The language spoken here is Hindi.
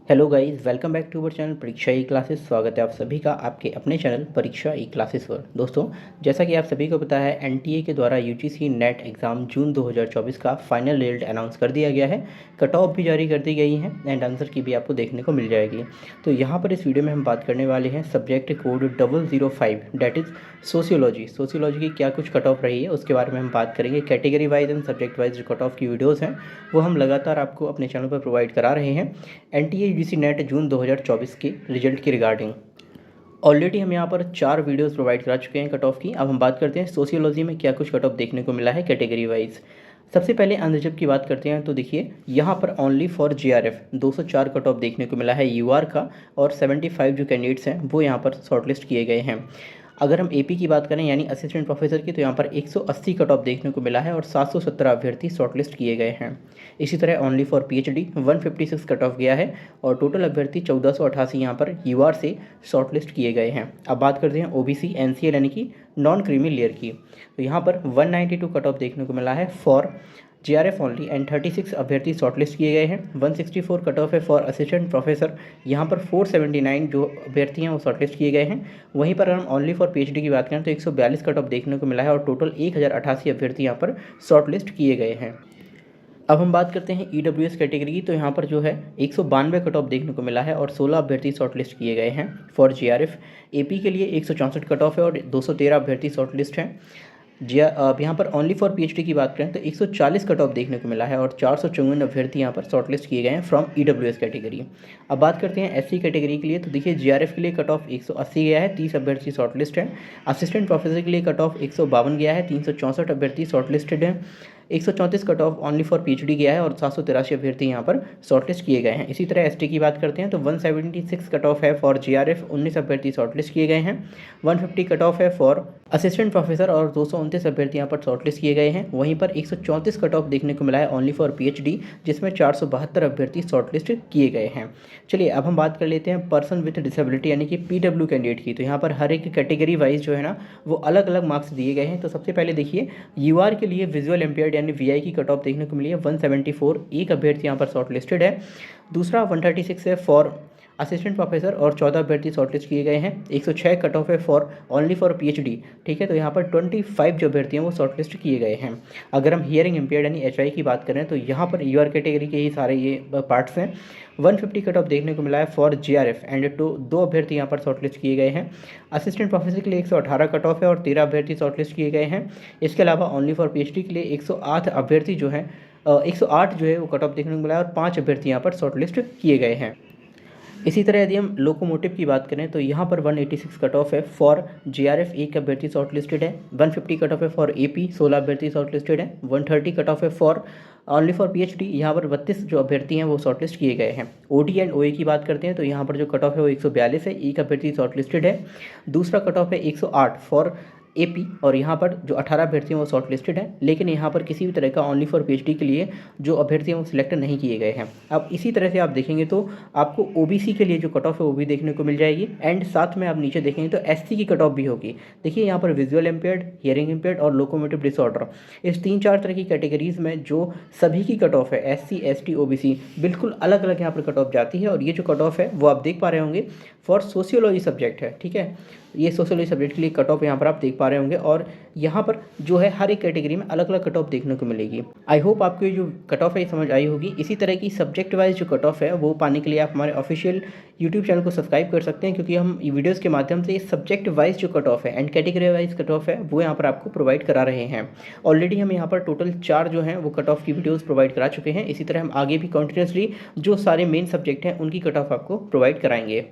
Hello guys, welcome back to our channel Pariksha e classes. स्वागत है आप सभी का आपके अपने चैनल परीक्षा ई क्लासेस पर। दोस्तों, जैसा कि आप सभी को पता है, एनटीए के द्वारा यूजीसी नेट एग्ज़ाम जून 2024 का फाइनल रिजल्ट अनाउंस कर दिया गया है। कट ऑफ भी जारी कर दी गई है एंड आंसर की भी आपको देखने को मिल जाएगी। तो यहाँ पर इस वीडियो में हम बात करने वाले हैं subject code 005 that is sociology. Sociology की क्या कुछ कट ऑफ रही है उसके बारे में हम बात करेंगे। Category wise and subject wise जो कट ऑफ की वीडियोज़ हैं वो हम लगातार आपको अपने चैनल पर प्रोवाइड करा रहे हैं एनटीए यूजीसी नेट जून 2024 के रिजल्ट की रिगार्डिंग। ऑलरेडी हम यहाँ पर 4 वीडियोस प्रोवाइड करा चुके हैं कट ऑफ की। अब हम बात करते हैं सोशियोलॉजी में क्या कुछ कट ऑफ देखने को मिला है कैटेगरी वाइज। सबसे पहले अनरिजर्व की बात करते हैं तो देखिए यहाँ पर only for GRF 204 cut off देखने को मिला है यूआर का, और 75 जो कैंडिडेट्स हैं वो यहाँ पर शॉर्टलिस्ट किए गए हैं। अगर हम एपी की बात करें यानी असिस्टेंट प्रोफेसर की, तो यहाँ पर 180 कट ऑफ देखने को मिला है और 717 अभ्यर्थी शॉर्टलिस्ट किए गए हैं। इसी तरह only for PhD 156 cut off गया है और टोटल अभ्यर्थी 1488 यहाँ पर यूआर से शॉर्टलिस्ट किए गए हैं। अब बात करते हैं ओबीसी एनसीएल यानी कि नॉन क्रीमी लेयर की, तो यहाँ पर 192 कट ऑफ देखने को मिला है फॉर जीआरएफ ओनली एंड 36 अभ्यर्थी शॉर्टलिस्ट किए गए हैं। 164 कट ऑफ है फॉर असिस्टेंट प्रोफेसर, यहाँ पर 479 जो अभ्यर्थी हैं वो शॉर्टलिस्ट किए गए हैं। वहीं पर हम ओनली फॉर पीएचडी की बात करें तो 142 कट ऑफ देखने को मिला है और टोटल 1088 अभ्यर्थी यहाँ पर शॉर्टलिस्ट किए गए हैं। अब हम बात करते हैं ईडब्ल्यूएस कैटेगरी की, तो यहाँ पर जो है 192 कट ऑफ देखने को मिला है और 16 अभ्यर्थी शॉर्टलिस्ट किए गए हैं फॉर जीआरएफ। एपी के लिए 164 कट ऑफ है और 213 अभ्यर्थी शॉर्टलिस्ट हैं। अब यहाँ पर ओनली फॉर पीएचडी की बात करें तो 140 कट ऑफ देखने को मिला है और 454 अभ्यर्थी यहाँ पर शॉर्टलिस्ट किए गए हैं फ्रॉम ईडब्ल्यूएस कैटेगरी। अब बात करते हैं एससी कैटेगरी के लिए, तो देखिए जीआरएफ के लिए कट ऑफ 180 गया है, 30 अभ्यर्थी शॉर्टलिस्ट हैं। असिस्टेंट प्रोफेसर के लिए कट ऑफ 152 गया है, 364 अभ्यर्थी शॉर्टलिस्टेड हैं। 134 cut off only for PhD गया है और 783 अभ्यर्थी यहाँ पर शॉर्टलिस्ट किए गए हैं। इसी तरह एसटी की बात करते हैं तो 176 कट ऑफ है फॉर जीआरएफ, 19 अभ्यर्थी शॉर्टलिस्ट किए गए हैं। 150 कट ऑफ है फॉर असिस्टेंट प्रोफेसर और 229 अभ्यर्थी यहाँ पर शॉर्टलिस्ट किए गए हैं। वहीं पर 134 कट ऑफ देखने को मिला है ओनली फॉर पीएचडी, जिसमें 472 अभ्यर्थी शॉर्टलिस्ट किए गए हैं। चलिए अब हम बात कर लेते हैं पर्सन विथ डिसेबिलिटी यानी कि पीडब्ल्यू कैंडिडेट की। तो यहाँ पर हर एक कैटेगरी वाइज जो है ना वो अलग अलग मार्क्स दिए गए हैं। तो सबसे पहले देखिए यूआर के लिए विजुअल इम्पेयर्ड यानी वीआई की कट ऑफ देखने को मिली है 174, एक अभ्यर्थी यहाँ पर शॉर्टलिस्टेड है। दूसरा 136 है फॉर असिस्टेंट प्रोफेसर और 14 अभ्यर्थी शॉर्टलिस्ट किए गए हैं। 106 कट ऑफ है फॉर ओनली फॉर पीएचडी, ठीक है, तो यहाँ पर 25 जो अभ्यर्थी हैं वो शॉर्टलिस्ट किए गए हैं। अगर हम हियरिंग इम्पेयर्ड यानी एचआई की बात करें तो यहाँ पर यूआर कैटेगरी के ही सारे ये पार्ट्स हैं। 150 कट ऑफ देखने को मिला है फॉर जीआरएफ एंड दो अभ्यर्थी यहाँ पर शॉर्टलिस्ट किए गए हैं। असिस्टेंट प्रोफेसर के लिए 118 कट ऑफ है और 13 अभ्यर्थी शॉर्टलिस्ट किए गए हैं। इसके अलावा ओनली फॉर पीएचडी के लिए 108 अभ्यर्थी जो हैं 108 जो है वो कट ऑफ देखने को मिला है और 5 अभ्यर्थी यहाँ पर शॉर्टलिस्ट किए गए हैं। इसी तरह यदि हम लोकोमोटिव की बात करें तो यहाँ पर 186 कट ऑफ है फॉर जीआरएफ, एक अभ्यर्थी शॉर्टलिस्टेड है। 150 कट ऑफ है फॉर एपी, 16 अभ्यर्थी शॉर्टलिस्टेड है। 130 कट ऑफ है फॉर ओनली फॉर पीएचडी, यहाँ पर 32 जो अभ्यर्थी हैं वो शॉर्टलिस्ट किए गए हैं। ओडी एंड ओए की बात करते हैं तो यहाँ पर जो कट ऑफ है वो 142 है, एक अभ्यर्थी शॉर्टलिस्टेड है। दूसरा कट ऑफ है 108 फॉर एपी और यहाँ पर जो 18 अभ्यर्थी हैं वो शॉर्टलिस्टेड हैं, लेकिन यहाँ पर किसी भी तरह का ओनली फॉर पीएचडी के लिए जो अभ्यर्थी हैं वो सिलेक्ट नहीं किए गए हैं। अब इसी तरह से आप देखेंगे तो आपको ओबीसी के लिए जो कट ऑफ है वो भी देखने को मिल जाएगी एंड साथ में आप नीचे देखेंगे तो एससी की कट ऑफ भी होगी। देखिए यहाँ पर विजुअल इम्पेयर्ड, हियरिंग इम्पेयर्ड और लोकोमोटिव डिसऑर्डर, इस 3-4 तरह की कैटेगरीज में जो सभी की कट ऑफ है एससी, एसटी, ओबीसी बिल्कुल अलग अलग यहाँ पर कट ऑफ जाती है। और ये जो कट ऑफ है वो आप देख पा रहे होंगे फॉर सोशियोलॉजी सब्जेक्ट है, ठीक है, ये सोशियोलॉजी सब्जेक्ट के लिए कट ऑफ यहाँ पर आप देख पा रहे होंगे। और यहाँ पर जो है हर एक कैटेगरी में अलग अलग कट ऑफ देखने को मिलेगी। आई होप आपको ये जो कट ऑफ है समझ आई होगी। इसी तरह की सब्जेक्ट वाइज जो कट ऑफ है वो पाने के लिए आप हमारे ऑफिशियल यूट्यूब चैनल को सब्सक्राइब कर सकते हैं, क्योंकि हम वीडियोज़ के माध्यम से सब्जेक्ट वाइज जो कट ऑफ है and category wise cut off है वो यहाँ पर आपको प्रोवाइड करा रहे हैं। ऑलरेडी हम यहाँ पर टोटल 4 जो हैं वो कट ऑफ की वीडियोज़ प्रोवाइड करा चुके हैं। इसी तरह हम आगे भी कंटिन्यूसली जो सारे मेन सब्जेक्ट हैं उनकी कट ऑफ आपको प्रोवाइड कराएंगे।